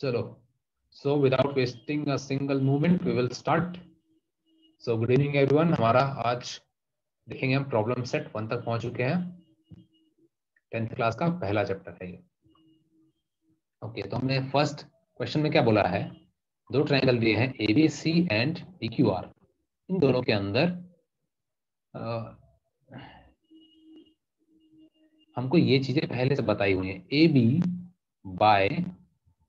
चलो, so without wasting a single moment we will start. So good evening everyone. हमारा आज देखेंगे हम प्रॉब्लम सेट 1 तक पहुंच चुके हैं। 10th क्लास का पहला चैप्टर है ये। ओके, तो हमने फर्स्ट क्वेश्चन में क्या बोला है, दो ट्रायंगल दिए हैं ABC एंड PQR। इन दोनों के अंदर हमको ये चीजें पहले से बताई हुई हैं। AB बाय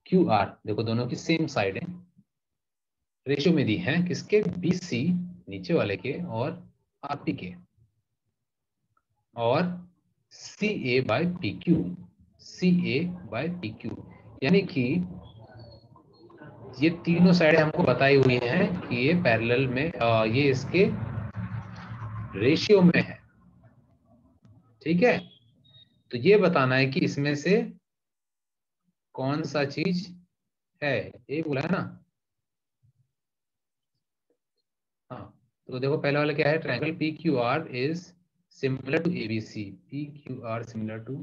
QR, देखो दोनों की सेम साइड है, रेशियो में दी है किसके, BC नीचे वाले के और RP के, और CA by PQ, CA by PQ, यानी कि ये तीनों साइडें हमको बताई हुई हैं कि ये पैरेलल में ये इसके रेशियो में है। ठीक है, तो ये बताना है कि इसमें से कौन सा चीज है, ये बोला है ना। हाँ, तो देखो पहला वाला क्या है, triangle PQR is similar to ABC। PQR similar to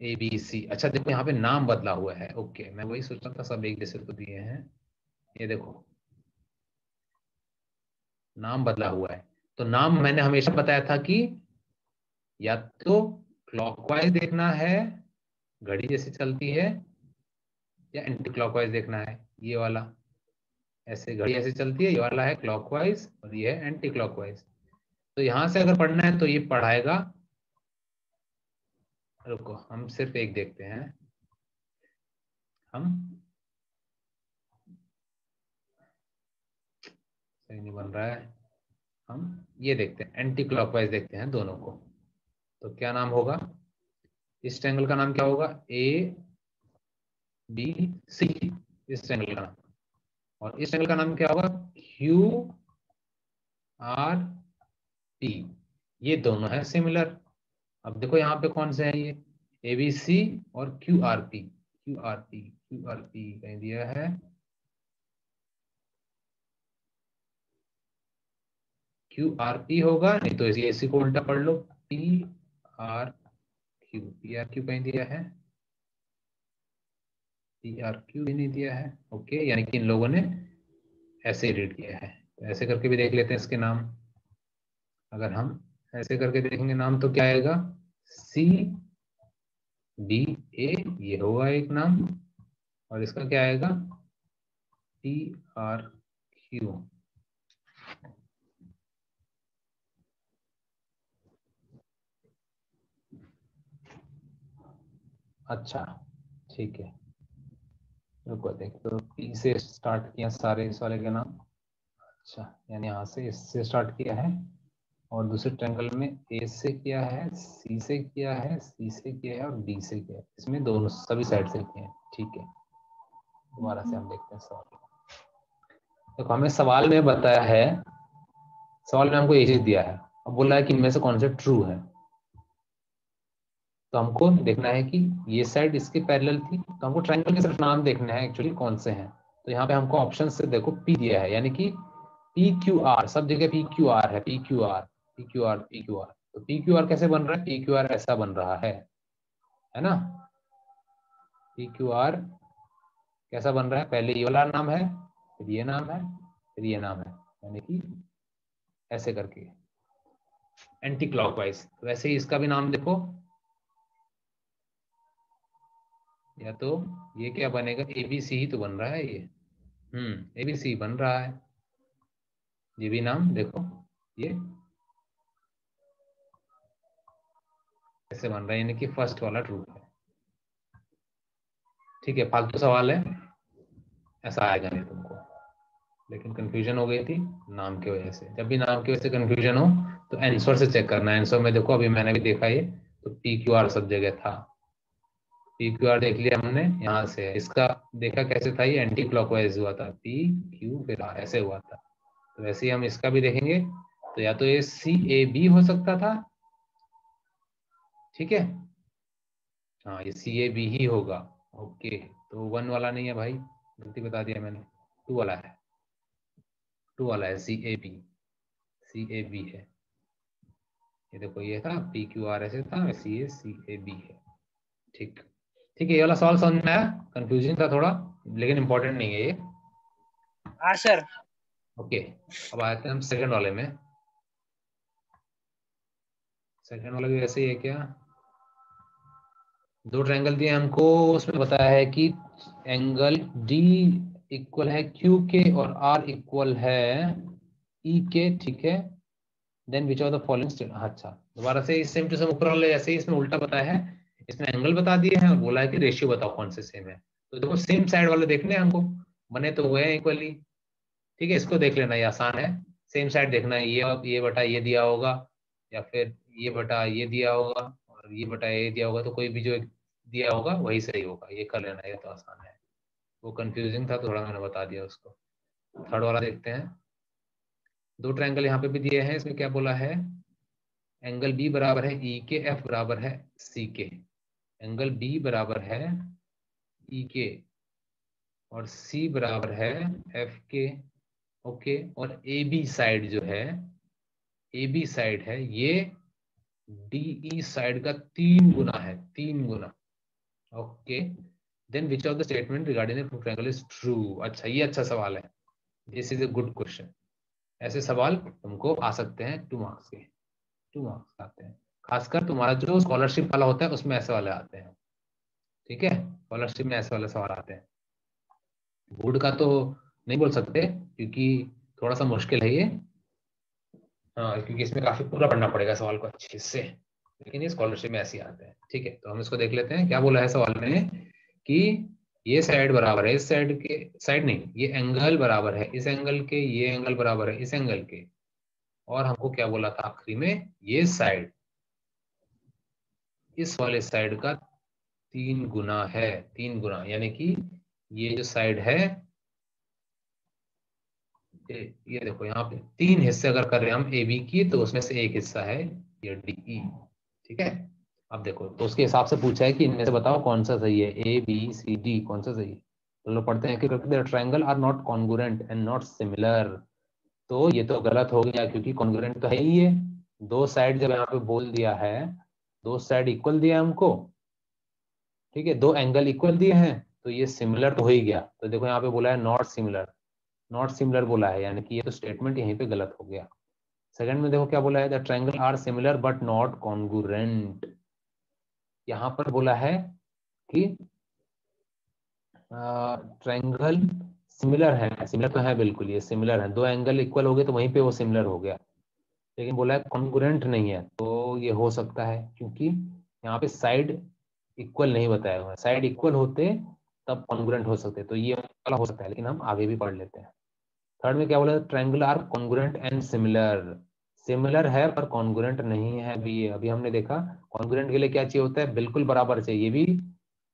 ABC। अच्छा देखो यहाँ पे नाम बदला हुआ है। ओके, मैं वही सोच रहा था सब एक जैसे तो दिए हैं, ये देखो नाम बदला हुआ है। तो नाम मैंने हमेशा बताया था कि या तो क्लॉकवाइज देखना है, घड़ी जैसे चलती है, या एंटी क्लॉकवाइज देखना है, ये वाला ऐसे घड़ी ऐसे चलती है, ये वाला है क्लॉकवाइज और ये है एंटी क्लॉकवाइज। तो यहां से अगर पढ़ना है तो ये पढ़ाएगा। रुको, हम सिर्फ एक देखते हैं। हम सही नहीं बन रहा है, हम ये देखते हैं, एंटी क्लॉकवाइज देखते हैं दोनों को। तो क्या नाम होगा, इस ट्रायंगल का नाम क्या होगा, ABC, इस ट्रायंगल का नाम। और इस ट्रायंगल का नाम क्या होगा, QRP। ये दोनों है सिमिलर। अब देखो यहाँ पे कौन से हैं ये, ABC और QRP। QRP कहीं दिया है, QRP होगा, नहीं तो इसी को उल्टा पढ़ लो, PRQ कहीं दिया है, PRQ भी नहीं दिया है। ओके, यानी कि इन लोगों ने ऐसे रीड किया है। तो ऐसे करके भी देख लेते हैं इसके नाम। अगर हम ऐसे करके देखेंगे नाम तो क्या आएगा, CBA, ये होगा एक नाम, और इसका क्या आएगा, PRQ। अच्छा ठीक है, रुको देख, तो P से स्टार्ट किया सारे इस वाले के नाम। अच्छा, यानी यहाँ से इससे स्टार्ट किया है, और दूसरे ट्रायंगल में A से किया है, C से किया है, C से किया है और B से किया है। इसमें दोनों सभी साइड से किए हैं। ठीक है, दोबारा से हम देखते हैं सवाल। देखो हमें सवाल में बताया है, सवाल में हमको ये चीज दिया है, अब बोला है कि इनमें से कौन सा ट्रू है। तो हमको देखना है कि ये साइड इसके पैरेलल थी, तो हमको ट्रायंगल के सिर्फ नाम देखना है एक्चुअली कौन से हैं। तो यहाँ पे हमको ऑप्शन से देखो P दिया है, यानी कि PQR, सब जगह PQR है, PQR। तो PQR कैसे बन रहा है, PQR ऐसा बन रहा है ना। PQR कैसा बन रहा है, पहले ये वाला नाम है, फिर ये नाम है, फिर ये नाम है, यानी कि ऐसे करके एंटी क्लॉकवाइज। तो वैसे ही इसका भी नाम देखो, या तो ये क्या बनेगा, ABC ही तो बन रहा है ये, ABC बन रहा है। ये भी नाम देखो, ये ऐसे बन रहा है, यानी कि फर्स्ट वाला ट्रू है। ठीक है, फालतू सवाल है, ऐसा आएगा नहीं तुमको, लेकिन कंफ्यूजन हो गई थी नाम की वजह से। जब भी नाम की वजह से कंफ्यूजन हो तो आंसर से चेक करना है। आंसर में देखो, अभी मैंने भी देखा ये, तो PQR सब जगह था। PQR देख लिया हमने, यहाँ से इसका देखा कैसे था, ये एंटी क्लॉकवाइज हुआ था, PQ फिर R ऐसे हुआ था। तो वैसे ही हम इसका भी देखेंगे, तो या तो ये CAB हो सकता था, ठीक है, हाँ ये CAB ही होगा। ओके, तो 1 वाला नहीं है भाई, गलती बता दिया मैंने, 2 वाला है, 2 वाला है, CAB है। ये देखो, ये था PQR ऐसे था, वैसे ये CAB है। ठीक, ठीक है, ये वाला सवाल समझ में आया? कंफ्यूजिंग था थोड़ा, लेकिन इंपॉर्टेंट नहीं है ये। हाँ सर। ओके, अब आते हैं हम सेकंड वाले में। सेकंड वाला भी वैसे ही है क्या? दो ट्रायंगल दिए हमको, उसमें बताया है कि एंगल डी इक्वल है क्यू के और आर इक्वल है ई के, ठीक है। Then which of the following statement, अच्छा दोबारा से सेम टू सेम ऊपर वाले ऐसे ही इसमें उल्टा बताया है। इसमें एंगल बता दिए हैं और बोला है कि रेशियो बताओ कौन से सेम है। तो देखो सेम साइड वाले देखने हैं हमको, बने तो हुए हैं इक्वली, ठीक है। इसको देख लेना, ये आसान है। सेम साइड देखना है, ये बटा ये दिया होगा, या फिर ये बटा ये दिया होगा, और ये बटा ये दिया होगा, तो कोई भी जो दिया होगा वही सही होगा, ये कर लेना, ये तो आसान है। वो कंफ्यूजिंग था थोड़ा, मैंने बता दिया उसको। थर्ड वाला देखते हैं। दो ट्रायंगल यहाँ पे भी दिए हैं, इसमें क्या बोला है? एंगल बी बराबर है ई के, एफ बराबर है सी के। एंगल बी बराबर है ई के और सी बराबर है एफ के, ओके। और ए बी साइड जो है, ए बी साइड है ये डीई साइड का 3 गुना है, 3 गुना, okay. Then which of the statement regarding the triangle is true? अच्छा, ये अच्छा सवाल है, this is a good question. ऐसे सवाल तुमको आ सकते हैं 2 मार्क्स के, 2 मार्क्स आते हैं। खासकर तुम्हारा जो स्कॉलरशिप वाला होता है उसमें ऐसे वाले आते हैं, ठीक है। स्कॉलरशिप में ऐसे वाले सवाल आते हैं। बोर्ड का तो नहीं बोल सकते क्योंकि थोड़ा सा मुश्किल है ये, हाँ, क्योंकि इसमें काफी पूरा पढ़ना पड़ेगा सवाल को अच्छे से, लेकिन ये स्कॉलरशिप में ऐसे ही आते हैं, ठीक है। तो हम इसको देख लेते हैं, क्या बोला है सवाल में कि ये साइड बराबर है इस साइड के, साइड नहीं, ये एंगल बराबर है इस एंगल के, ये एंगल बराबर है इस एंगल के, और हमको क्या बोला था आखिरी में, ये साइड इस वाले साइड का 3 गुना है, 3 गुना, यानी कि ये जो साइड है, ये देखो यहाँ पे 3 हिस्से अगर कर रहे हैं हम ए बी की, तो उसमें से एक हिस्सा है ये डी ई, ठीक है। अब देखो, तो उसके हिसाब से पूछा है कि इनमें से बताओ कौन सा सही है, ए बी सी डी कौन सा सही है। तो लोग पढ़ते हैं कि triangle are not congruent and not similar. तो ये तो गलत हो गया, क्योंकि कॉन्ग्रुएंट तो है ही है। दो साइड जब यहाँ पे बोल दिया है, दो साइड इक्वल दिया है हमको, ठीक है, दो एंगल इक्वल दिए हैं, तो ये सिमिलर तो हो ही गया। तो देखो यहाँ पे बोला है नॉट सिमिलर, नॉट सिमिलर बोला है, यानी कि ये तो स्टेटमेंट यहीं पे गलत हो गया। सेकंड में देखो क्या बोला है, the triangle are similar but not congruent. यहाँ पर बोला है कि ट्रायंगल सिमिलर है, सिमिलर तो है बिल्कुल, ये सिमिलर है, दो एंगल इक्वल हो गए तो वहीं पे वो सिमिलर हो गया। लेकिन बोला है कॉन्ग्रुएंट नहीं है, तो ये हो सकता है क्योंकि यहाँ पे साइड इक्वल नहीं बताया हुआ है, साइड इक्वल होते तब कॉन्ग्रुएंट हो सकते, तो ये वाला हो सकता है, लेकिन हम आगे भी पढ़ लेते हैं। थर्ड में क्या बोला, triangle are congruent and similar. Similar है पर कॉन्ग्रुएंट नहीं है, अभी अभी हमने देखा कॉन्ग्रुएंट के लिए क्या चाहिए होता है, बिल्कुल बराबर चाहिए, ये भी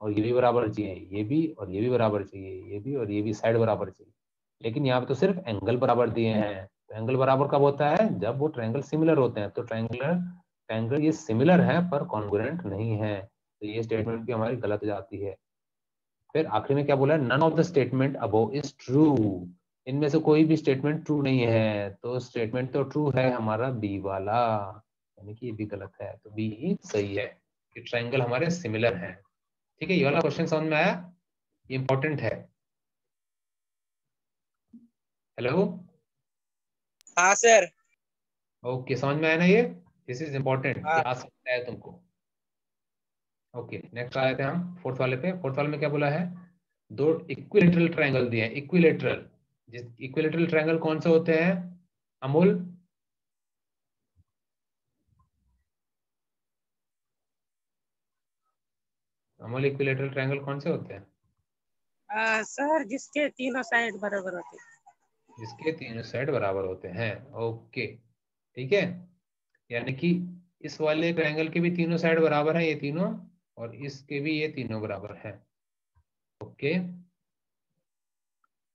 और ये भी बराबर चाहिए, ये भी और ये भी बराबर चाहिए, ये भी और ये भी साइड बराबर चाहिए। लेकिन यहाँ पे तो सिर्फ एंगल बराबर दिए हैं। तो एंगल बराबर कब होता है, जब वो ट्रायंगल सिमिलर होते हैं। तो ट्रायंगल ये सिमिलर है पर कॉन्ग्रुएंट नहीं है, तो ये स्टेटमेंट भी हमारी गलत हो जाती है। फिर आखिरी में क्या बोला है, none of the statement above is true. इनमें से कोई भी स्टेटमेंट ट्रू नहीं है, तो स्टेटमेंट तो ट्रू है हमारा बी वाला, यानी कि ये भी गलत है, तो बी ही सही है कि ट्रायंगल हमारे सिमिलर हैं, ठीक है। ये वाला क्वेश्चन समझ में आया, ये इंपॉर्टेंट है। हेलो, हाँ सर। ओके, समझ में आया ना ये, दिस इज इंपॉर्टेंट, ये हाँ आ सकता है तुमको। ओके, नेक्स्ट आए थे हम फोर्थ वाले पे। फोर्थ वाले में क्या बोला है, दो इक्विलेटरल ट्रायंगल दिए हैं, इक्विलेटरल। जिस इक्विलेटरल ट्रायंगल कौन से होते हैं अमोल? अमोल, इक्विलेटरल ट्रायंगल कौन से होते हैं? सर, जिसके तीनों साइड बराबर होते हैं। जिसके तीनों साइड बराबर होते हैं, ओके, ठीक है। यानी कि इस वाले ट्रायंगल के भी तीनों साइड बराबर है, ये तीनों, और इसके भी ये तीनों बराबर है, ओके।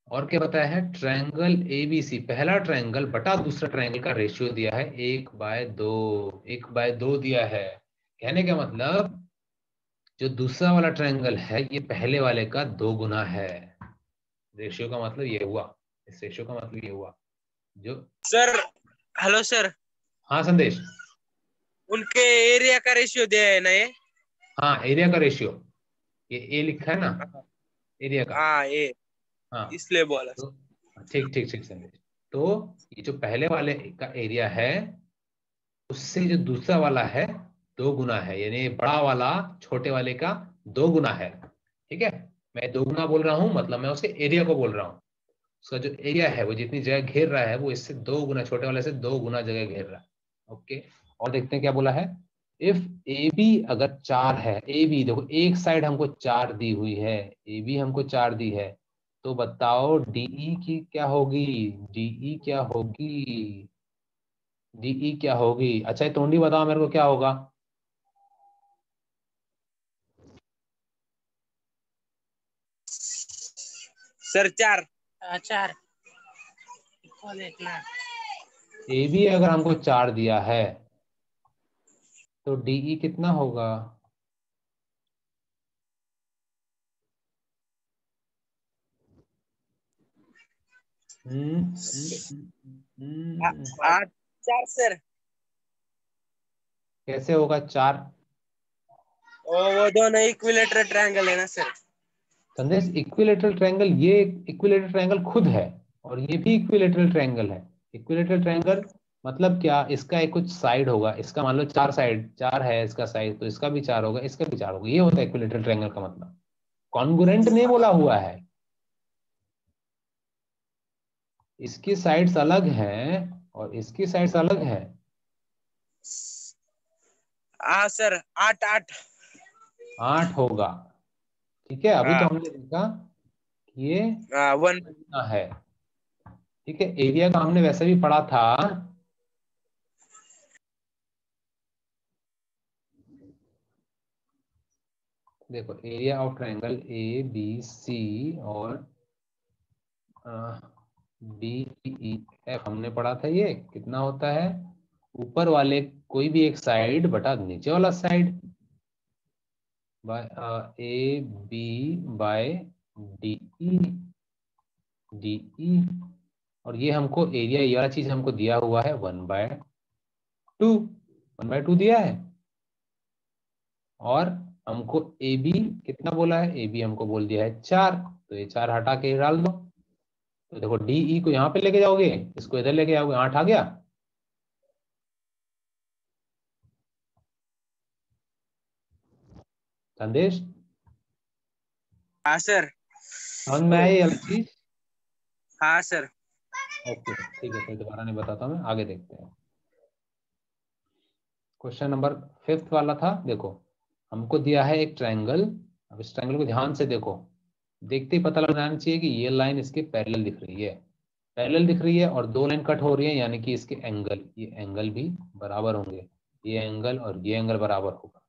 और क्या बताया है, ट्रायंगल एबीसी, पहला ट्रायंगल बटा दूसरा ट्रायंगल का रेशियो दिया है 1/2, 1/2 दिया है। कहने का मतलब जो दूसरा वाला ट्रायंगल है ये पहले वाले का 2 गुना है। रेशियो का मतलब ये हुआ, इस रेशियो का मतलब ये हुआ जो, सर, हेलो सर, हाँ संदेश, उनके एरिया का रेशियो दिया है ना ये? हाँ एरिया का रेशियो, ये ए लिखा है ना एरिया का। हाँ ए, हाँ इसलिए बोला। तो ठीक ठीक ठीक संदेश। तो ये जो पहले वाले का एरिया है उससे जो दूसरा वाला है 2 गुना है, यानी बड़ा वाला छोटे वाले का 2 गुना है। ठीक है, मैं 2 गुना बोल रहा हूँ मतलब मैं उसके एरिया को बोल रहा हूँ। उसका जो एरिया है वो जितनी जगह घेर रहा है वो इससे 2 गुना, छोटे वाले से 2 गुना जगह घेर रहा है। ओके, और देखते हैं क्या बोला है। इफ ए बी अगर 4 है, ए बी देखो एक साइड हमको 4 दी हुई है, ए बी हमको 4 दी है, तो बताओ डीई की क्या होगी, डीई क्या होगी, डीई क्या होगी। अच्छा ये तोंडी बताओ मेरे को क्या होगा। सर 4, 4 इक्वल इतना। ए बी अगर हमको 4 दिया है तो डीई कितना होगा। हम्म हम्म, हम्म। 8 4 सर। कैसे होगा 4। वो दोनों इक्विलेटरल ट्रायंगल है ना सर। संदेश इक्विलेटरल ट्रायंगल, ये इक्विलेटरल ट्रायंगल खुद है और ये भी इक्विलेटरल ट्रायंगल है। इक्विलेटरल ट्रायंगल मतलब क्या, इसका एक कुछ साइड होगा, इसका मान लो 4 साइड, 4 है इसका साइड, तो इसका भी 4 होगा, इसका भी 4 होगा, ये होता है इक्विलेटरल ट्रायंगल का मतलब। कॉन्ग्रुएंट नहीं बोला हुआ है, इसकी साइड्स अलग हैं और इसकी साइड्स अलग है। हाँ सर 8 8। 8 होगा। ठीक है, अभी तो हाँ हमने देखा कि ये 1। कितना है। ठीक है, एरिया का हमने वैसे भी पढ़ा था। देखो area of triangle A B C और बी ई एफ हमने पढ़ा था, ये कितना होता है, ऊपर वाले कोई भी एक साइड बटा नीचे वाला side by A B by D E, D E. और ये हमको एरिया, ये वाला चीज हमको दिया हुआ है 1/2, 1/2 दिया है। और हमको ए बी कितना बोला है, ए बी हमको बोल दिया है 4, तो ये 4 हटा के डाल दो। तो देखो डी ई को यहाँ पे लेके जाओगे, इसको इधर लेके जाओगे, 8 आ गया। संदेश हाँ सर। समझ में आई ये वाली चीज। हाँ सर। ओके ठीक है, फिर दोबारा नहीं बताता मैं, आगे देखते हैं। क्वेश्चन नंबर 5 वाला था। देखो हमको दिया है एक ट्रायंगल, अब इस ट्रायंगल को ध्यान से देखो, देखते ही पता लग जाना चाहिए कि ये लाइन इसके पैरेलल दिख रही है, पैरेलल दिख रही है और 2 लाइन कट हो रही है, यानी कि इसके एंगल, ये एंगल भी बराबर होंगे, ये एंगल और ये एंगल बराबर होगा।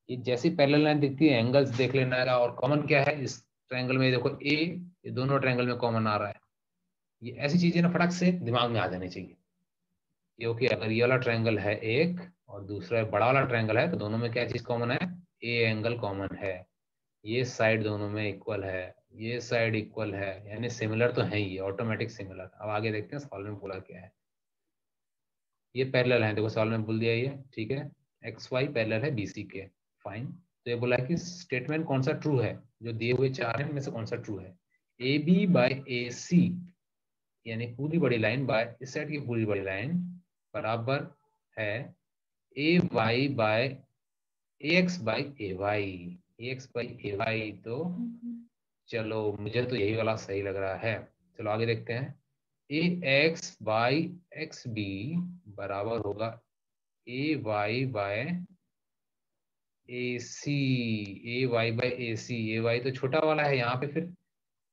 ये जैसी पैरेलल लाइन दिखती है एंगल्स देख लेना है। और कॉमन क्या है इस ट्रायंगल में, देखो ए, ये दोनों ट्रायंगल में कॉमन आ रहा है। ये ऐसी चीजें ना फटक से दिमाग में आ जानी चाहिए, क्योंकि अगर ये वाला ट्रायंगल है एक और दूसरा बड़ा वाला ट्रायंगल है तो दोनों में क्या चीज कॉमन है, ए एंगल कॉमन है, ये साइड दोनों में इक्वल है, ये साइड इक्वल है, यानी सिमिलर तो है ही, ऑटोमेटिक सिमिलर। अब आगे देखते हैं सवाल में बोला क्या है। ये पैरेलल है, देखो सवाल में बोल दिया ये, ठीक है, एक्स वाई पैरेलल है बीसी के, फाइन। तो ये बोला है कि स्टेटमेंट कौन सा ट्रू है, जो दिए हुए 4 हैं इनमें से कौन सा ट्रू है। ए बी बाय ए सी, यानी पूरी बड़ी लाइन बाय इस साइड की पूरी बड़ी लाइन बराबर है A Y by A X by A Y, A X by A Y. तो चलो मुझे तो यही वाला सही लग रहा है। चलो आगे देखते हैं। ए एक्स बाई एक्स बी बराबर होगा ए Y by A C, A Y by A C, A Y तो छोटा वाला है यहाँ पे, फिर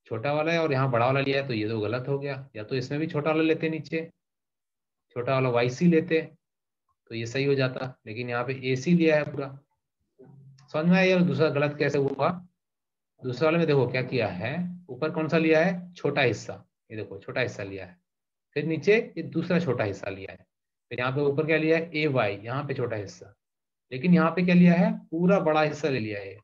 छोटा वाला है और यहाँ बड़ा वाला लिया है, तो ये तो गलत हो गया, या तो इसमें भी छोटा वाला लेते नीचे, छोटा वाला वाई सी लेते तो ये सही हो जाता, लेकिन यहाँ पे ए सी लिया है पूरा। समझ में आया दूसरा गलत कैसे हुआ। दूसरे वाले में देखो क्या किया है, ऊपर कौन सा लिया है, छोटा हिस्सा, ये देखो छोटा हिस्सा लिया है, फिर नीचे ये दूसरा छोटा हिस्सा लिया है, फिर यहाँ पे ऊपर क्या लिया है ए वाई, यहाँ पे छोटा हिस्सा, लेकिन यहाँ पे क्या लिया है, पूरा बड़ा हिस्सा ले लिया है,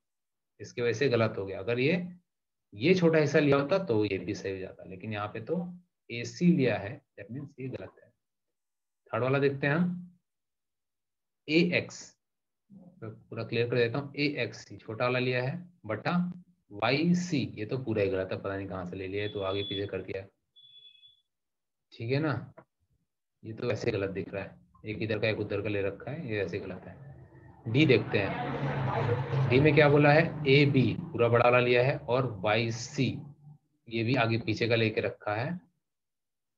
इसकी वजह से गलत हो गया। अगर ये छोटा हिस्सा लिया होता तो ये भी सही हो जाता, लेकिन यहाँ पे तो ए सी लिया है, दैट मीन्स ये गलत है। थर्ड वाला देखते हैं हम, ए एक्स पूरा क्लियर कर देता हूँ। ए एक्स सी छोटा वाला लिया है बटा वाई सी, ये तो पूरा ही गलत है, पता नहीं कहाँ से ले लिया है, तो आगे पीछे कर दिया। ठीक है ना, ये तो वैसे गलत दिख रहा है, एक इधर का एक उधर का ले रखा है, ये वैसे गलत है। डी देखते हैं, डी में क्या बोला है, ए बी पूरा बड़ा वाला लिया है और वाई सी ये भी आगे पीछे का लेके रखा है,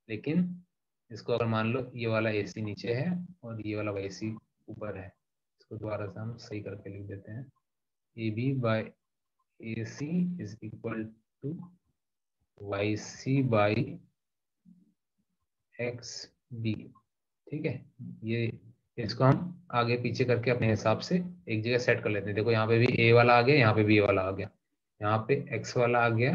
लेकिन इसको अगर मान लो ये वाला ए सी नीचे है और ये वाला वाई सी ऊपर है, इसको दोबारा से हम सही करके लिख देते हैं। A B by A C is equal to Y C by X B. ठीक है, ये इसको हम आगे पीछे करके अपने हिसाब से एक जगह सेट कर लेते हैं। देखो यहाँ पे भी ए वाला आ गया, यहाँ पे भी ए वाला आ गया, यहाँ पे एक्स वाला आ गया,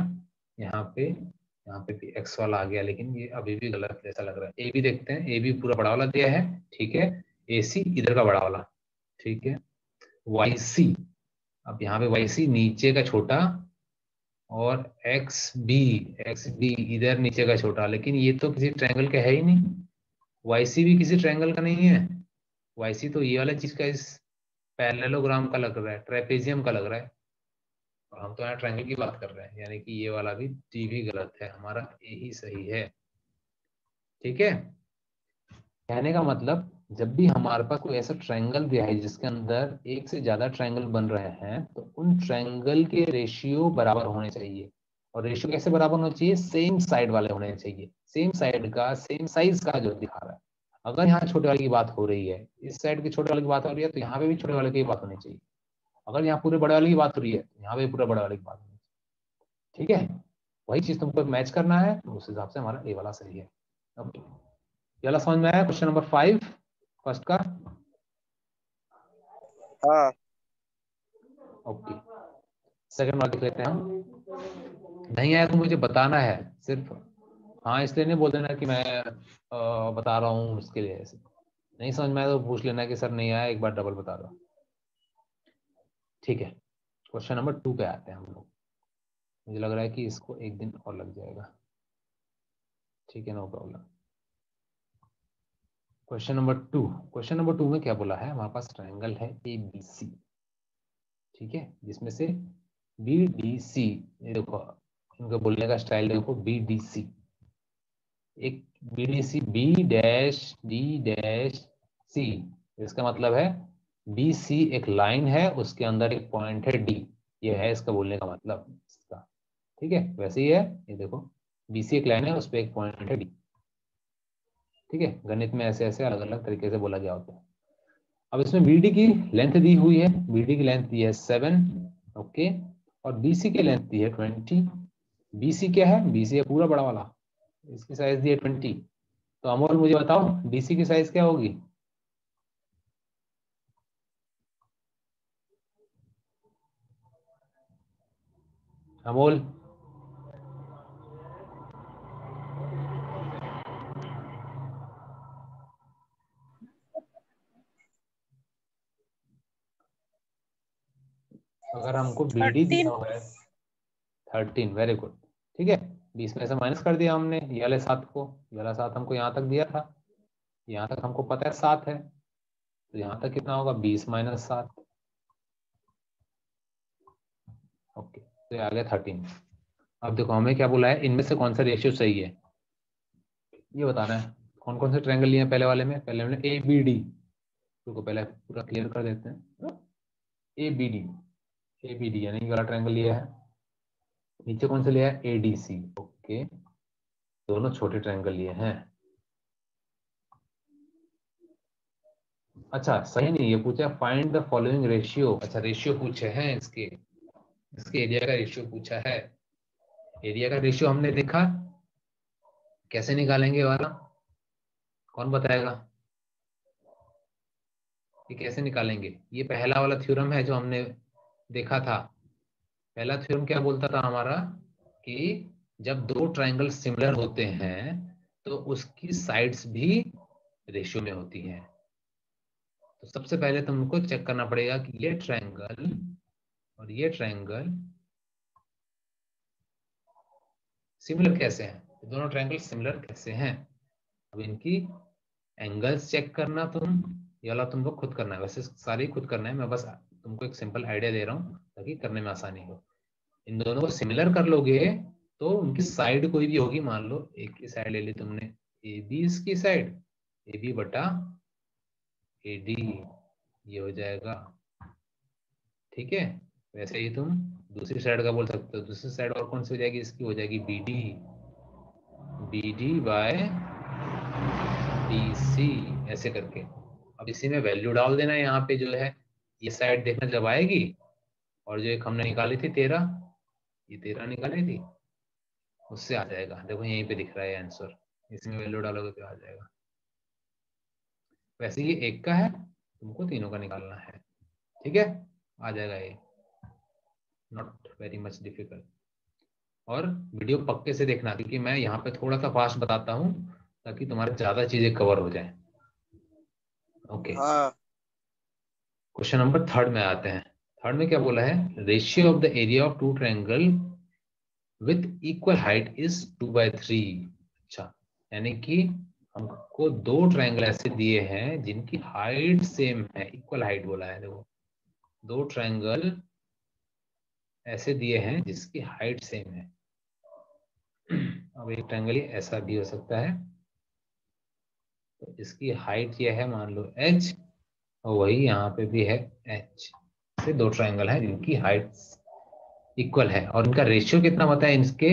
यहाँ पे भी एक्स वाला आ गया, लेकिन ये अभी भी गलत जैसा लग रहा है। ए भी देखते हैं, ए भी पूरा बड़ा वाला दिया है, ठीक है, ए सी इधर का बड़ा वाला, ठीक है, वाई सी, अब यहाँ पे वाई सी नीचे का छोटा और एक्स बी इधर नीचे का छोटा, लेकिन ये तो किसी ट्रायंगल का है ही नहीं, वाई सी भी किसी ट्रायंगल का नहीं है, वाई सी तो ये वाला चीज का इस पैरेललोग्राम का लग रहा है, ट्रेपेजियम का लग रहा है, और हम तो यहाँ ट्रायंगल की बात कर रहे हैं, यानी कि ये वाला भी डी भी गलत है, हमारा ए ही सही है। ठीक है, कहने का मतलब जब भी हमारे पास कोई ऐसा ट्रायंगल दिया है जिसके अंदर एक से ज्यादा ट्रायंगल बन रहे हैं, तो उन ट्रायंगल के रेशियो बराबर होने चाहिए। और रेशियो कैसे बराबर होना चाहिए, सेम साइड वाले होने चाहिए, सेम साइड का सेम साइज का जो दिखा रहा है। अगर यहाँ छोटे वाले की बात हो रही है, इस साइड के छोटे वाले की बात हो रही है, तो यहाँ पे भी छोटे वाले की बात होनी चाहिए। अगर यहाँ पूरे बड़े वाले की बात हो रही है, तो यहाँ पे पूरे बड़े वाले की बात होनी चाहिए। ठीक है, वही चीज तुमको मैच करना है, तो उस हिसाब से हमारा ए वाला सही है। ओके, ये वाला समझ में आया? क्वेश्चन नंबर 5 फर्स्ट का। हाँ ओके, सेकंड वाला देख लेते हैं हम। नहीं आया तो मुझे बताना है सिर्फ, हाँ इसलिए नहीं बोल देना कि मैं बता रहा हूँ उसके लिए, ऐसे नहीं समझ में आया तो पूछ लेना कि सर नहीं आया, एक बार डबल बता दो। ठीक है, क्वेश्चन नंबर 2 पे आते हैं हम लोग। मुझे लग रहा है कि इसको एक दिन और लग जाएगा, ठीक है, no problem. Question number 2, question number 2 में क्या बोला है, हमारे पास ट्रायंगल है ए बी सी, ठीक है, जिसमें से बी डी सी, ये देखो इनका बोलने का स्टाइल देखो, बी डी सी, एक B D C B dash D dash C, इसका मतलब है बी सी एक लाइन है, उसके अंदर एक पॉइंट है डी, ये है इसका बोलने का मतलब इसका। ठीक है, वैसे ही है, ये देखो बी सी एक लाइन है, उस पर एक पॉइंट है डी। ठीक है, गणित में ऐसे ऐसे अलग अलग तरीके से बोला गया होता है। अब इसमें BD की लेंथ दी हुई है, BD की लेंथ दी है 7, ओके, और BC की लेंथ दी है 20। BC क्या है, BC है पूरा बड़ा वाला, इसकी साइज दी है 20। तो अमोल मुझे बताओ DC की साइज क्या होगी? अमोल, अगर हमको BD दिया 13। हुआ है 13, वेरी गुड, ठीक है, 20 में से माइनस कर दिया हमने ये वाले 7 को, ये वाला 7 हमको यहाँ तक दिया था, यहाँ तक हमको पता है 7 है, तो यहाँ तक कितना होगा, 20 माइनस 7, ओके, तो ये आ गया 13। अब देखो हमें क्या बोला है, इनमें से कौन सा रेशियो सही है ये बताना है। कौन कौन से ट्रायंगल लिए हैं पहले वाले में, पहले हमने ए बी डी, तो पहले पूरा क्लियर कर देते हैं। ए बी डी यानी ये वाला ट्रायंगल लिया है, नीचे कौन सा लिया है, ए डी सी, ओके, दोनों छोटे ट्रायंगल लिए हैं। अच्छा सही नहीं, ये पूछा फाइंड द फॉलोइंग रेशियो, अच्छा रेशियो पूछे हैं इसके एरिया का रेशियो पूछा है। एरिया का रेशियो हमने देखा, कैसे निकालेंगे वाला, कौन बताएगा ये कैसे निकालेंगे? ये पहला वाला थ्योरम है जो हमने देखा था। पहला थ्योरम क्या बोलता था हमारा, कि जब दो ट्रायंगल सिमिलर होते हैं तो उसकी साइड्स भी रेशियो में होती हैं। तो सबसे पहले तुमको चेक करना पड़ेगा कि ये ट्रायंगल और ये ट्रायंगल सिमिलर कैसे हैं, दोनों ट्रायंगल सिमिलर कैसे हैं। अब इनकी एंगल्स चेक करना तुम, ये वाला तुम लोग खुद करना है, वैसे सारे ही खुद करना है, मैं बस तुमको एक सिंपल आइडिया दे रहा हूँ ताकि करने में आसानी हो। इन दोनों को सिमिलर कर लोगे तो उनकी साइड कोई भी होगी, मान लो एक की साइड ले ली तुमने ए बी, इसकी साइड ए बी बटा ए डी, ये हो जाएगा, ठीक है। वैसे ही तुम दूसरी साइड का बोल सकते हो, दूसरी साइड और कौन सी हो जाएगी, इसकी हो जाएगी B D, B D by D C, ऐसे करके। अब इसी में वैल्यू डाल देना है, यहाँ पे जो है ये साइड देखना जब आएगी, और जो एक हमने निकाली थी 13, ये 13 निकाली थी, उससे आ जाएगा। देखो यहीं पे दिख रहा है आंसर, इसमें वैल्यू डालोगे तो आ जाएगा। वैसे ये एक का है, तुमको तीनों का निकालना है, ठीक है, आ जाएगा ये, नॉट वेरी मच डिफिकल्ट। और वीडियो पक्के से देखना, क्योंकि मैं यहाँ पे थोड़ा सा फास्ट बताता हूँ ताकि तुम्हारे ज्यादा चीजें कवर हो जाए। ओके, क्वेश्चन नंबर 3 में आते हैं। 3 में क्या बोला है, ratio of the area of two triangle with equal height is 2/3। अच्छा, यानी कि हमको दो ट्रायंगल ऐसे दिए हैं जिनकी हाइट सेम है, इक्वल हाइट बोला है। देखो दो ट्रायंगल ऐसे दिए हैं जिसकी हाइट सेम है। अब एक ट्रायंगल ऐसा भी हो सकता है, तो इसकी हाइट ये है मान लो h, और वही यहाँ पे भी है h, से दो ट्रायंगल हैं जिनकी हाइट इक्वल है, और इनका रेशियो कितना बताया, इसके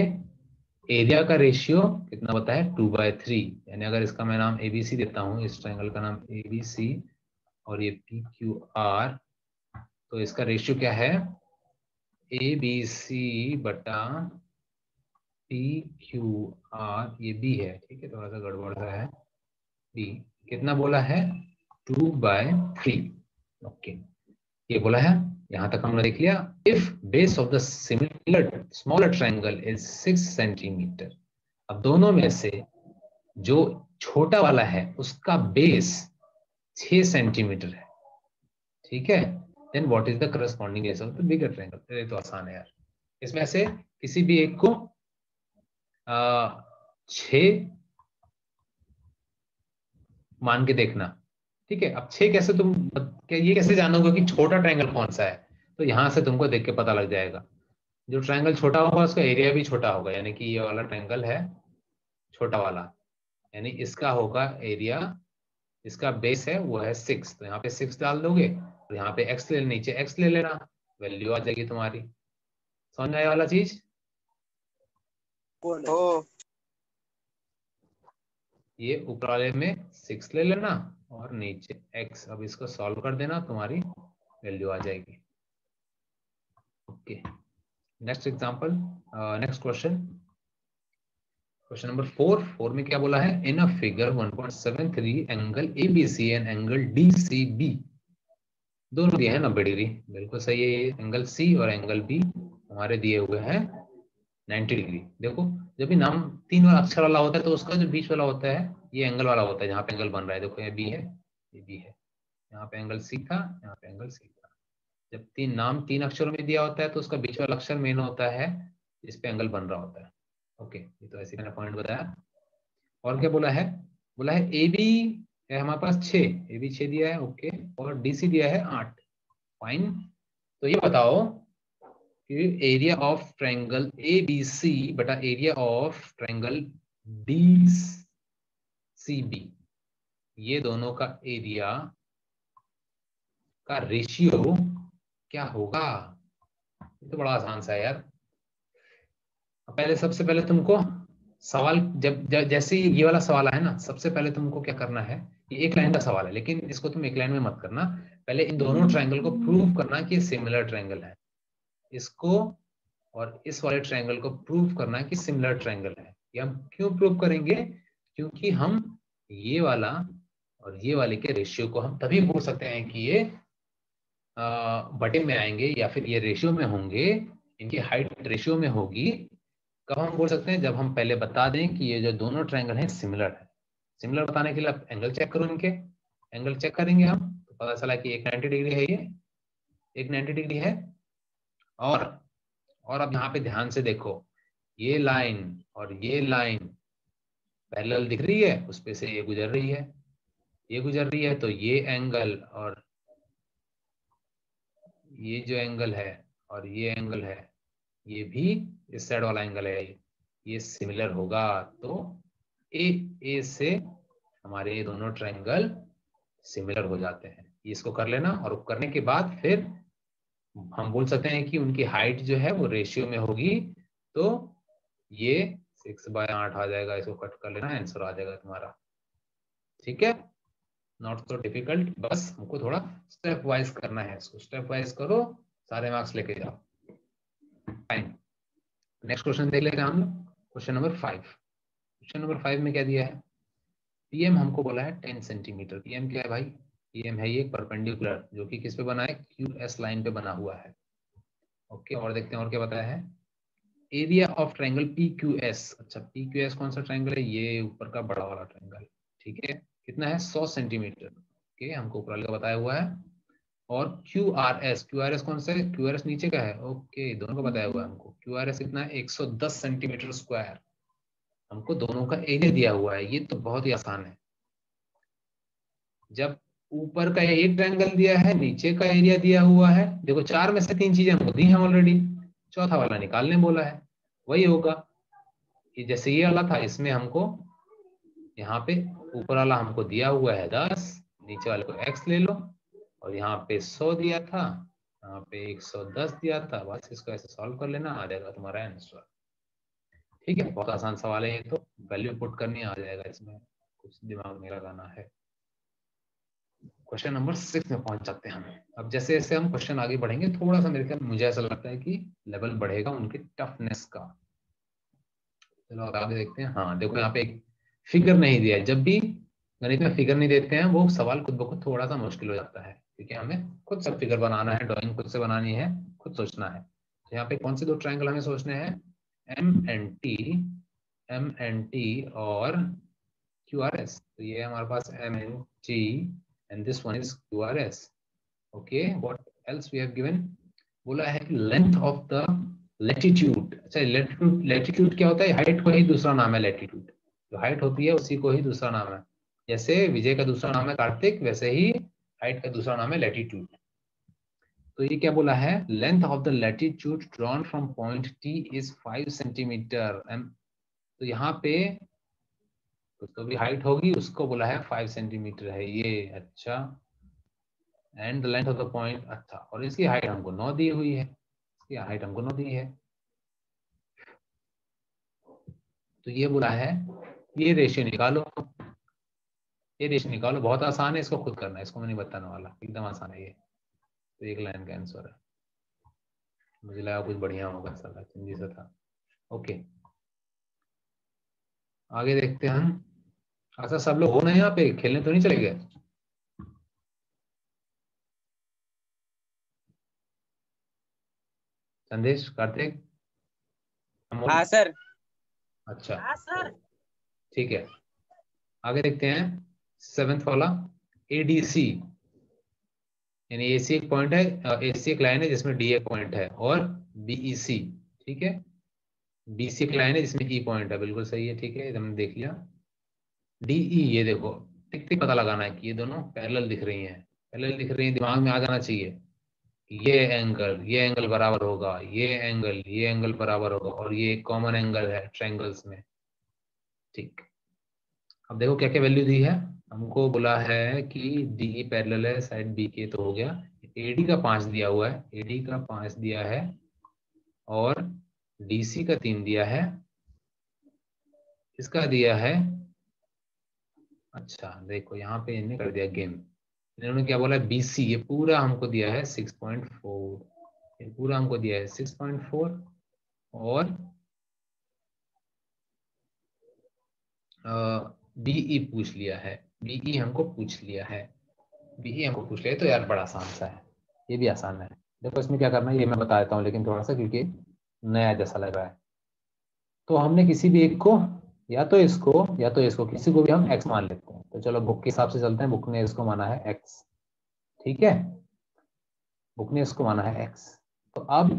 एरिया का रेशियो कितना बताया, 2/3। यानी अगर इसका मैं नाम ABC देता हूँ, इस ट्रायंगल का नाम ABC, और ये PQR, तो इसका रेशियो क्या है, ABC बटा PQR, ये B है, ठीक है, थोड़ा सा गड़बड़ सा है, B कितना बोला है, 2/3। ओके, ये बोला है, यहां तक हमने देख लिया। If base of the similar smaller triangle is 6 centimetre, अब दोनों में से जो छोटा वाला है उसका बेस 6 सेंटीमीटर है, ठीक है, then what is the corresponding base of the bigger triangle. ये तो आसान है यार, इसमें से किसी भी एक को 6 मान के देखना, ठीक है। अब 6 कैसे तुम ये कैसे जानोगे कि छोटा ट्रायंगल कौन सा है, तो यहां से तुमको देख के पता लग जाएगा। जो ट्रायंगल छोटा होगा उसका एरिया भी छोटा होगा, यानी कि ये वाला ट्रायंगल है छोटा वाला, यानी इसका होगा एरिया, इसका बेस है वो है 6, तो यहाँ पे 6 डाल दोगे, और यहाँ पे x ले, नीचे x ले लेना, वैल्यू आ जाएगी तुम्हारी। समझ में आया वाला चीज, ये ऊपर वाले में 6 ले लेना और नीचे x, अब इसको सॉल्व कर देना, तुम्हारी वैल्यू आ जाएगी। Okay, next example, next question, question number 4 में क्या बोला है, in a figure 1.73 angle ABC and angle DCB दोनों दिए हैं 90 डिग्री, बिल्कुल सही है, ये एंगल C और एंगल B हमारे दिए हुए हैं 90 डिग्री। देखो जब भी नाम 3 वाला अक्षर वाला होता है तो उसका जो बीच वाला होता है ये एंगल वाला होता है, जहाँ पे एंगल बन रहा है, देखो ये B है, ये B है, यहाँ पे एंगल C था, यहाँ पे एंगल C था। जब नाम 3 अक्षरों में दिया होता है तो उसका बीच वाला अक्षर मेन होता है, इस पे एंगल बन रहा होता है। ओके, ये तो ऐसे मैंने पॉइंट बताया। और क्या बोला है, बोला है ए बी है हमारे पास 6, ए बी 6 दिया है, ओके, और डी सी दिया है 8, फाइन। तो ये बताओ कि area of triangle A B C बटा area of triangle D C B, ये दोनों का एरिया का रेशियो क्या होगा। ये तो बड़ा आसान सा है यार। पहले सबसे पहले तुमको सवाल जैसे ये वाला सवाल है ना, सबसे पहले तुमको क्या करना है, ये एक लाइन का सवाल है लेकिन इसको तुम एक लाइन में मत करना, पहले इन दोनों ट्रायंगल को प्रूव करना कि सिमिलर ट्रायंगल है, इसको और इस वाले ट्रायंगल को प्रूव करना कि सिमिलर ट्रायंगल है। ये हम क्यों प्रूव करेंगे, क्योंकि हम ये वाला और ये वाले के रेशियो को हम तभी बोल सकते हैं कि ये बटे में आएंगे या फिर ये रेशियो में होंगे, इनकी हाइट रेशियो में होगी। कब हम बोल सकते हैं, जब हम पहले बता दें कि ये जो दोनों ट्रायंगल हैं सिमिलर है। सिमिलर बताने के लिए आप एंगल चेक करो, इनके एंगल चेक करेंगे हम तो पता चला कि एक 90 डिग्री है, ये एक 90 डिग्री है। और अब यहाँ पे ध्यान से देखो, ये लाइन और ये लाइन पैरेलल दिख रही है, उस पे से ये गुजर रही है, ये गुजर रही है, तो ये एंगल और ये जो एंगल है और ये एंगल है, ये भी इस साइड वाला एंगल है, ये सिमिलर होगा। तो ए से हमारे ये दोनों ट्रायंगल सिमिलर हो जाते हैं। इसको कर लेना, और करने के बाद फिर हम बोल सकते हैं कि उनकी हाइट जो है वो रेशियो में होगी। तो ये 6/8 आ जाएगा, इसको कट कर लेना, आंसर आ जाएगा तुम्हारा। ठीक है, नॉट सो डिफिकल्ट, बस हमको थोड़ा स्टेप वाइज करना है। इसको स्टेप वाइज करो, सारे मार्क्स लेके जाओ। फाइन, नेक्स्ट क्वेश्चन देख लेते हैं हम लोग। Question number 5। क्वेश्चन नंबर 5 में क्या दिया है? पीएम हमको बोला है 10 सेंटीमीटर। पीएम क्या है भाई? पीएम है ये परपेंडिकुलर, जो कि किस पे बना है? QS लाइन पे बना हुआ है। ओके, और देखते हैं और क्या बताया है। Area of triangle PQS। अच्छा, PQS कौन सा ट्रायंगल है? ये ऊपर का बड़ा वाला ट्रायंगल। ठीक है, कितना है? 100 सेंटीमीटर। ओके, हमको ऊपर वाले का बताया हुआ है। और QRS कौन सा है? QRS नीचे का है। ओके, दोनों का बताया हुआ है हमको। QRS कितना है? 110 सेंटीमीटर स्क्वायर। हमको दोनों का एरिया दिया हुआ है। ये तो बहुत ही आसान है। जब ऊपर का एक ट्रायंगल दिया है, नीचे का एरिया दिया हुआ है, देखो 4 में से 3 चीजें हमको दी हैं ऑलरेडी, चौथा वाला निकालने बोला है। वही होगा कि जैसे ये वाला था, इसमें हमको यहाँ पे ऊपर वाला हमको दिया हुआ है 10, नीचे वाले को x ले लो, और यहाँ पे 100 दिया था, यहाँ पे 110 दिया था। बस इसको ऐसे सॉल्व कर लेना, आ जाएगा तुम्हारा आंसर। ठीक है, बहुत आसान सवाल है ये तो, वैल्यू पुट करनी आ जाएगा, इसमें कुछ दिमाग नहीं लगाना है। क्वेश्चन नंबर 6 में पहुंच जाते हैं हम। अब जैसे जैसे हम क्वेश्चन आगे बढ़ेंगे, थोड़ा सा मेरे ख्याल मुझे ऐसा लगता है कि लेवल बढ़ेगा उनके टफनेस का। चलो अब आगे देखते हैं। हाँ देखो, यहाँ पे एक फिगर नहीं दिया है। जब भी गणित में फिगर नहीं देते हैं, वो सवाल खुद ब खुद थोड़ा सा मुश्किल हो जाता है, क्योंकि हमें खुद सब फिगर बनाना है, ड्राइंग खुद से बनानी है, खुद सोचना है। तो यहाँ पे कौन से दो ट्रायंगल हमें सोचने हैं? MNT और QRS। तो ये हमारे पास MNT and this one is QRS. Okay, what else we have given? बोला है कि लेंथ ऑफ द लेटीट्यूड। अच्छा, लेटीट्यूड क्या होता है? हाइट को ही दूसरा नाम है लेटीट्यूड। जो हाइट होती है उसी को ही दूसरा नाम है। जैसे विजय का दूसरा नाम है कार्तिक, वैसे ही हाइट का दूसरा नाम है लेटीट्यूड। तो ये क्या बोला है? Length of the latitude drawn from point T is 5 centimetre. तो यहाँ पे तो भी हाइट होगी, उसको बोला है 5 सेंटीमीटर है ये। अच्छा, and the length of the point. अच्छा, और इसकी हाइट हमको 9 दी हुई है, इसकी हाइट हमको 9 दी है। तो ये बोला है ये रेशियो निकालो, ये रेशियो निकालो। बहुत आसान है, इसको खुद करना है, इसको मैं नहीं बताने वाला, एकदम आसान है ये। तो एक लाइन का आंसर है। मुझे लगा कुछ बढ़िया होगा, साला चिंजी सा था। ओके, आगे देखते हैं हम। अच्छा, सब लोग हो ना यहाँ पे? खेलने तो नहीं चले गए? संदेश, कार्तिक, अमोल? हाँ सर। अच्छा, हाँ सर। ठीक है, आगे देखते हैं। 7th वाला, ADC, यानी AC एक पॉइंट है, AC एक लाइन है जिसमें D एक पॉइंट है, और BEC, ठीक है, BC एक लाइन है जिसमें E पॉइंट है। बिल्कुल सही है, ठीक है, हमने देख लिया। DE, ये देखो, टिक टिक पता लगाना है कि ये दोनों पैरेलल दिख रही हैं। पैरेलल दिख रही हैं, दिमाग में आ जाना चाहिए। ये एंगल बराबर होगा, ये एंगल बराबर होगा, और ये कॉमन एंगल है ट्रायंगल्स में। ठीक, अब देखो क्या क्या वैल्यू दी है। हमको बोला है कि DE पैरेलल है साइड B के, तो हो गया। AD का 5 दिया हुआ है, AD का 5 दिया है, और DC का 3 दिया है, इसका दिया है। अच्छा देखो, यहाँ पे इन्होंने कर दिया गेम। इन्होंने क्या बोला? BC, ये पूरा हमको दिया है 6.4, ये पूरा हमको दिया है 6.4, और BE पूछ लिया है, BE हमको पूछ लिया है, BE हमको पूछ लिया है। तो यार बड़ा आसान सा है, ये भी आसान है। देखो इसमें क्या करना है ये मैं बता देता हूँ, लेकिन थोड़ा सा क्योंकि नया जैसा लग रहा है। तो हमने किसी भी एक को, या तो इसको किसी को भी हम x मान लेते हैं। तो चलो बुक के हिसाब से चलते हैं, बुक ने इसको माना है x, ठीक है, बुक ने इसको माना है x। तो अब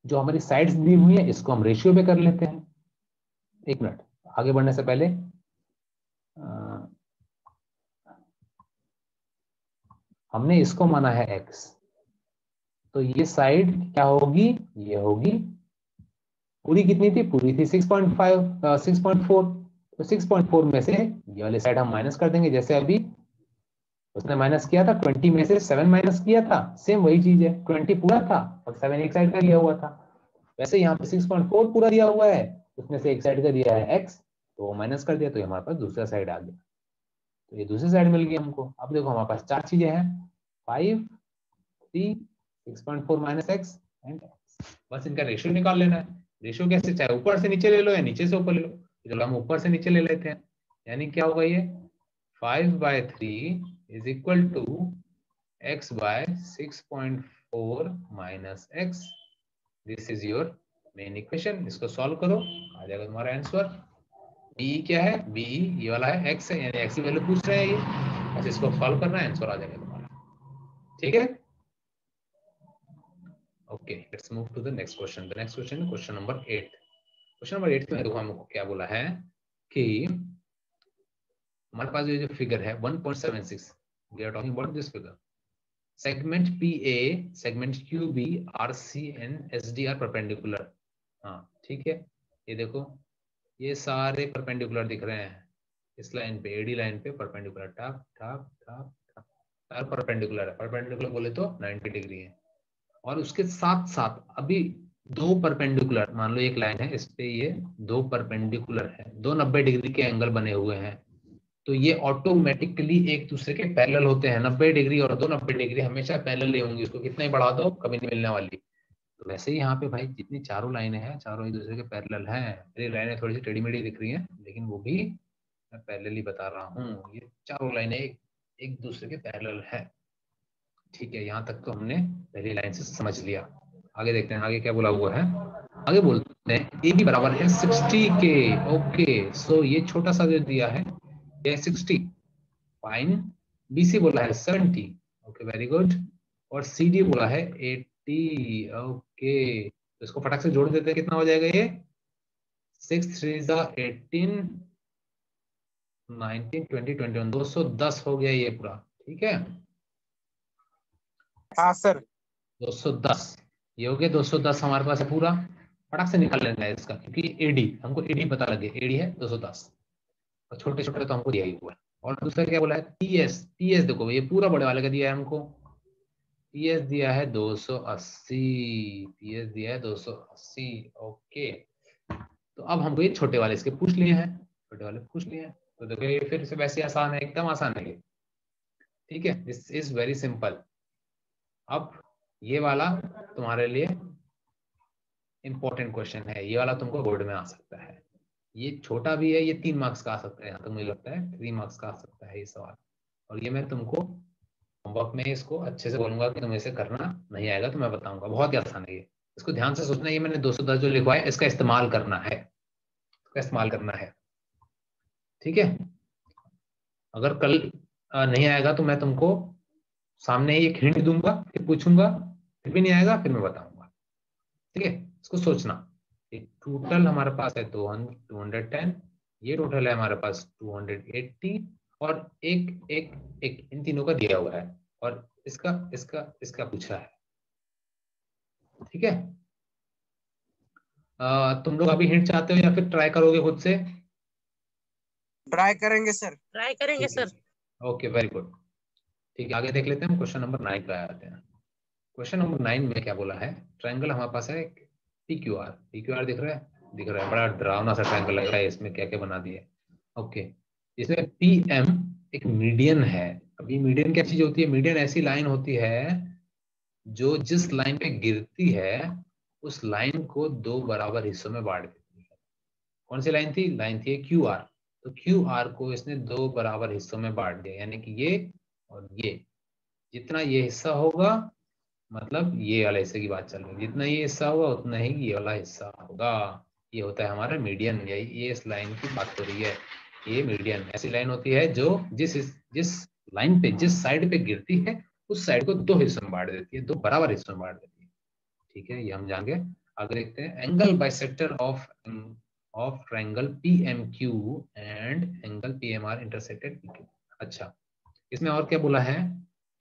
जो हमारी साइड्स दी हुई है, इसको हम रेशियो पे कर लेते हैं। एक मिनट, आगे बढ़ने से पहले हमने इसको माना है x, तो ये साइड क्या होगी, ये होगी। पूरी कितनी थी, पूरी थी 6.5 6.4, तो 6.4 में से ये वाली साइड हम माइनस कर देंगे। जैसे अभी उसने माइनस किया था 20 में से 7 माइनस किया था, सेम वही चीज है, 20 पूरा था और 7 एक साइड का दिया हुआ था। वैसे यहाँ पे 6.4 पूरा दिया हुआ है, उसमें से एक साइड का दिया है x, तो वो माइनस कर दिया, तो हमारे पास दूसरा साइड आ गया। तो ये दूसरी साइड मिल गई हमको। अब देखो हमारे पास चार चीजें हैं, 5, 3, 6.4 माइनस एक्स एंड एक्स। बस इनका रेशियो निकाल लेना है। रेशियो कैसे, चाहे ऊपर से नीचे ले लो या नीचे से ऊपर ले लो। चलो हम ऊपर से नीचे ले लेते हैं। यानी क्या होगा ये 5/3 is equal to x by 6.4 minus x. This is your main equation. इसको सॉल्व करो, आ जाएगा तुम्हारा आंसर। बी क्या है, बी ये वाला है, x है, यानी x की वैल्यू पूछ रहे हैं ये। बस इसको सॉल्व करना है, आंसर आ जाएगा तुम्हारा। ठीक है, okay let's move to the next question. The next question है क्वेश्चन नंबर 8। क्वेश्चन नंबर 8 में देखो हमको क्या बोला है कि हमारे पास ये जो फिगर है 1.76, we are talking about this figure. Segment PA, segment QB, RC and SD are perpendicular. हाँ ठीक है, ये देखो ये सारे परपेंडिकुलर दिख रहे हैं इस लाइन पे, AD लाइन पे perpendicular, top top top top perpendicular है। परपेंडिकुलर बोले तो 90 डिग्री है। और उसके साथ साथ अभी दो परपेंडिकुलर, मान लो एक लाइन है, इस पे ये दो परपेंडिकुलर है, दो 90 डिग्री के एंगल बने हुए हैं, तो ये ऑटोमेटिकली एक दूसरे के पैरेलल होते हैं। 90 डिग्री और दो 90 डिग्री हमेशा पैरेलल ही होंगी, उसको कितना ही बढ़ा दो कभी नहीं मिलने वाली। तो वैसे ही यहाँ पे भाई जितनी चारों लाइनें हैं, चारों एक दूसरे के पैरेलल हैं। मेरी लाइनें थोड़ी सी टेढ़ी मेढ़ी दिख रही हैं, लेकिन वो भी मैं पैरेलल ही बता रहा हूँ। ये चारों लाइनें एक दूसरे के पैरेलल है। ठीक है, यहाँ तक तो हमने पहली लाइन से समझ लिया। आगे देखते हैं आगे क्या बोला हुआ है। आगे बोलते हैं ए बी बराबर है 60 के। ओके सो ये छोटा सा जो दिया है ये 60, फाइन। BC बोला है 70, ओके वेरी गुड। और CD बोला है 80, ओके। तो इसको फटाक से जोड़ देते हैं, कितना हो जाएगा ये 6 3 18 19 20 21, 210 हो गया ये पूरा। ठीक है, हाँ सर। 210 ये हो गया, 210 हमारे पास है पूरा। फटाक से निकाल लेना है इसका, क्योंकि AD हमको AD पता लगे, AD है 210 और छोटे छोटे तो हमको दिया ही हुआ है। और दूसरा क्या बोला है TS देखो ये पूरा बड़े वाले का दिया है हमको, TS दिया है 280, TS दिया है 280, ओके। तो अब हमको ये छोटे वाले इसके पूछ लिए हैं, छोटे वाले पूछ लिए हैं, तो देखो ये फिर से वैसे आसान है, एकदम आसान है ये। ठीक है, दिस इज वेरी सिंपल। अब ये वाला तुम्हारे लिए इंपॉर्टेंट क्वेश्चन है, ये वाला तुमको बोर्ड में आ सकता है। ये छोटा भी है, ये 3 मार्क्स का आ सकता है, यहाँ तक मुझे लगता है 3 मार्क्स का आ सकता है ये सवाल। और ये मैं तुमको होमवर्क में इसको अच्छे से बोलूंगा कि तुम्हें इसे करना नहीं आएगा तो मैं बताऊंगा, बहुत ही आसान है ये। इसको ध्यान से सोचना, ये मैंने 210 जो लिखवाया इसका इस्तेमाल करना है, इसका इस्तेमाल करना है। ठीक है, अगर कल नहीं आएगा तो मैं तुमको सामने ही एक हिंट दूंगा, फिर पूछूंगा, फिर भी नहीं आएगा फिर मैं बताऊंगा। ठीक है, इसको सोचना। टोटल हमारे पास है 210, ये टोटल है हमारे पास 280, और एक एक एक इन तीनों का दिया हुआ है, और इसका इसका इसका पूछा है। ठीक है, तुम लोग अभी हिंट चाहते हो या फिर ट्राई करोगे खुद से? ट्राई करेंगे सर, ट्राई करेंगे ठीक है, सर। Okay very good. ठीक है, आगे देख लेते हैं, हम क्वेश्चन नंबर 9 पे आते हैं। क्वेश्चन नंबर 9 में क्या बोला है, ट्रायंगल हमारे पास है PQR। PQR दिख रहा है, दिख रहा है, बड़ा डरावना सा ट्रायंगल लग रहा है, इसमें क्या क्या बना दिए। ओके, इसमें PM एक मीडियन है। अभी मीडियन क्या चीज होती है, मीडियन ऐसी लाइन होती है जो जिस लाइन पे गिरती है उस लाइन को दो बराबर हिस्सों में बांट देती है। कौन सी लाइन थी, लाइन थी QR। तो QR को इसने दो बराबर हिस्सों में बांट दिया, यानी कि ये और ये, जितना ये हिस्सा होगा, मतलब ये वाले हिस्से की बात चल रही है, जितना ये हिस्सा होगा उतना ही ये वाला हिस्सा होगा। ये होता है हमारा मीडियन, ये इस लाइन की बात हो रही है। ये मीडियन ऐसी लाइन होती है जो जिस लाइन पे जिस साइड पे गिरती है उस साइड को दो हिस्सों में बांट देती है, दो बराबर हिस्सों में बांट देती है। ठीक है, ये हम जान गए। आगे देखते हैं, angle bisector of triangle PMQ and angle PMR intersected PQ। अच्छा, इसमें और क्या बोला है,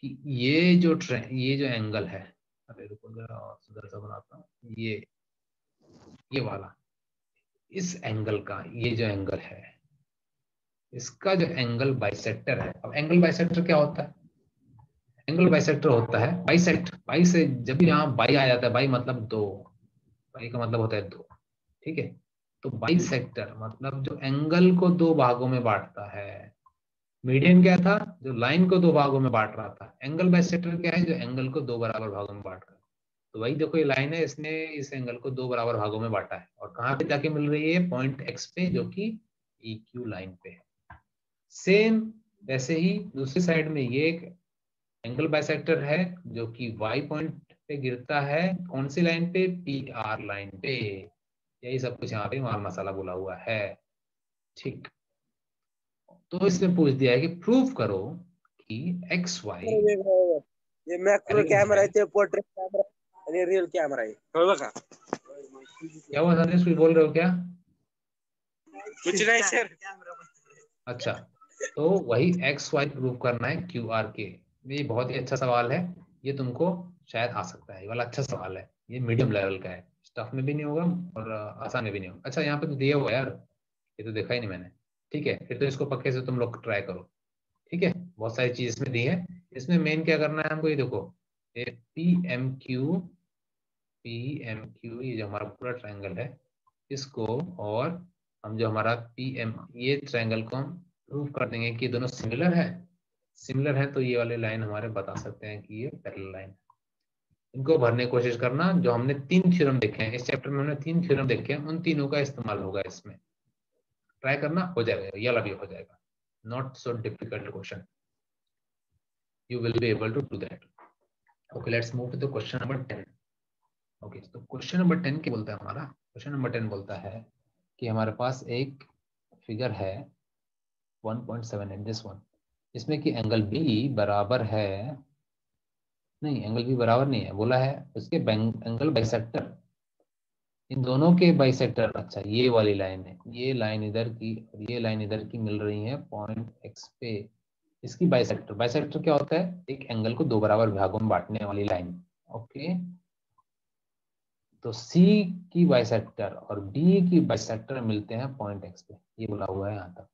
कि ये जो एंगल है, अरे रुको जरा सुंदर सा बनाता हूँ, ये वाला, इस एंगल का ये जो एंगल है, इसका जो एंगल बाइसेक्टर है। अब एंगल बाइसेक्टर क्या होता है? एंगल बाइसेक्टर होता है बाइसेक्ट, बाई से जब भी यहाँ बाई आ जाता है, बाई मतलब दो, बाई का मतलब होता है दो, ठीक है। तो बाइसेक्टर मतलब जो एंगल को दो भागों में बांटता है। मीडियन क्या था? जो लाइन को दो भागों में बांट रहा था। एंगल बाइसेक्टर क्या है? जो एंगल को दो बराबर भागों में बांट रहा है। तो वही देखो, ये लाइन है, इसने इस एंगल को दो बराबर भागों में बांटा है, और कहाँ पे जाके मिल रही है? पॉइंट एक्स पे, जो कि EQ लाइन पे है। सेम वैसे ही दूसरी साइड में ये एक एंगल बाइसेक्टर है, जो कि वाई पॉइंट पे गिरता है। कौन सी लाइन पे? PR लाइन पे। यही सब कुछ यहाँ पे माल मसाला बोला हुआ है, ठीक। तो इसने पूछ दिया है कि प्रूव करो कि XY ये मॅक्रो अरेंज कॅमेरा है। आहे, ते पोर्ट्रेट कॅमेरा आणि रिअल कॅमेरा आहे, कळलं का? क्या हुआ संदेश, कुछ बोल रहे हो क्या? कुछ नहीं सर। अच्छा, तो वही XY प्रूव करना है QR के। ये बहुत ही अच्छा सवाल है, ये तुमको शायद आ सकता है, ये वाला अच्छा सवाल है। ये मीडियम लेवल का है, टफ में भी नहीं होगा और आसान में भी नहीं होगा। अच्छा, यहाँ पे तो दिया हुआ है यार, ये तो देखा ही नहीं मैंने। ठीक है, फिर तो इसको पक्के से तुम लोग ट्राई करो। ठीक है, बहुत सारी चीज इसमें दी है। इसमें मेन क्या करना है हमको, ये देखो, ये PMQ ये जो हमारा पूरा ट्रायंगल है, इसको, और हम जो हमारा PM, ये ट्रायंगल को हम प्रूव कर देंगे कि दोनों सिमिलर है। सिमिलर है तो ये वाले लाइन हमारे बता सकते हैं कि ये पैरेलल लाइन। इनको भरने की कोशिश करना। जो हमने 3 थ्योरम देखे हैं इस चैप्टर में, हमने 3 थ्योरम देखे हैं, उन तीनों का इस्तेमाल होगा इसमें। ट्राई करना, हो जाएगा, ये वाला भी हो जाएगा। Not so difficult question, you will be able to do that. Okay, let's move to the question number 10. Okay, तो क्वेश्चन नंबर 10 क्या बोलता है हमारा? क्वेश्चन नंबर 10 बोलता है कि हमारे पास एक फिगर है 1.78, दिस वन, इसमें कि एंगल B बराबर है, नहीं एंगल B बराबर नहीं है बोला है, उसके एंगल बाइसेक्टर, इन दोनों के बाइसेक्टर, अच्छा ये वाली लाइन है, ये लाइन इधर की और ये लाइन इधर की मिल रही है पॉइंट X पे। इसकी बाइसेक्टर, बाइसेक्टर क्या होता है? एक एंगल को दो बराबर भागों में बांटने वाली लाइन। ओके, तो C की बाइसेक्टर और D की बाइसेक्टर मिलते हैं पॉइंट X पे, ये बोला हुआ है यहाँ तक।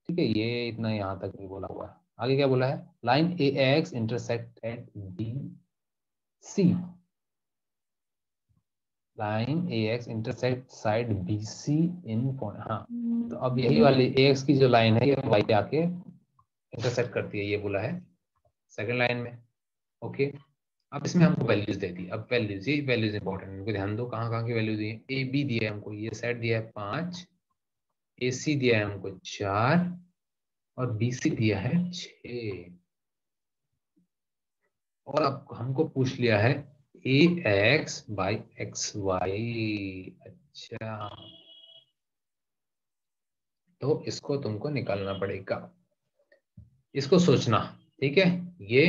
ठीक है, ये इतना यहाँ तक भी बोला हुआ है। आगे क्या बोला है? Line AX intersect at BC, line AX intersect side BC in point, हाँ। तो अब यही वाली AX की जो लाइन है, ये Y पे आके इंटरसेक्ट करती है, ये बोला है सेकंड लाइन में। ओके, अब इसमें हमको वैल्यूज दे दी। अब वैल्यूज, ये वैल्यूज इंपॉर्टेंट, इनको ध्यान दो, कहाँ कहाँ की वैल्यू दी है। AB दिया है हमको, ये साइड दिया है 5, AC दिया है हमको 4, और BC दिया है 6। और अब हमको पूछ लिया है AX बाई XY। अच्छा, तो इसको तुमको निकालना पड़ेगा, इसको सोचना। ठीक है, ये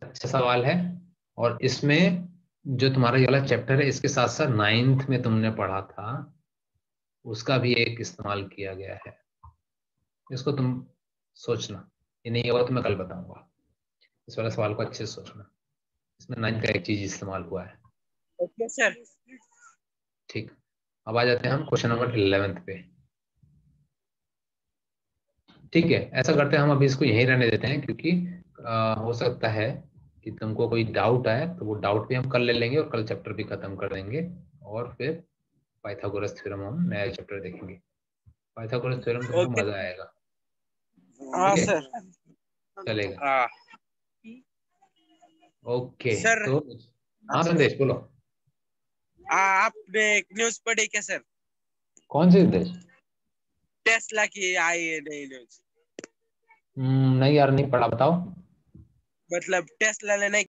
अच्छा सवाल है, और इसमें जो तुम्हारा ये वाला चैप्टर है, इसके साथ साथ 9th में तुमने पढ़ा था, उसका भी एक इस्तेमाल किया गया है। इसको तुम सोचना, ये नहीं होगा तो मैं कल बताऊंगा। इस वाले सवाल को अच्छे से सोचना, इसमें 9th का एक चीज इस्तेमाल हुआ है। Okay sir. ठीक, अब आ जाते हैं हम क्वेश्चन नंबर 11 पे। ठीक है, ऐसा करते हैं हम अभी इसको यहीं रहने देते हैं, क्योंकि हो सकता है कि तुमको कोई डाउट आए, तो वो डाउट भी हम कल ले लेंगे और कल चैप्टर भी खत्म कर देंगे, और फिर पाइथागोरस थ्योरम हम नया चैप्टर देखेंगे। पाइथागोरस थ्योरम तुमको ओके। मजा आएगा। हाँ ठीक है, सर। चलेगा। हाँ ओके, सर। तो हाँ संदेश बोलो। आपने एक न्यूज पढ़ी क्या सर? कौन सी संदेश? टेस्ला की आई है नई न्यूज। नहीं यार, नहीं पढ़ा, बताओ। मतलब टेस्ला ने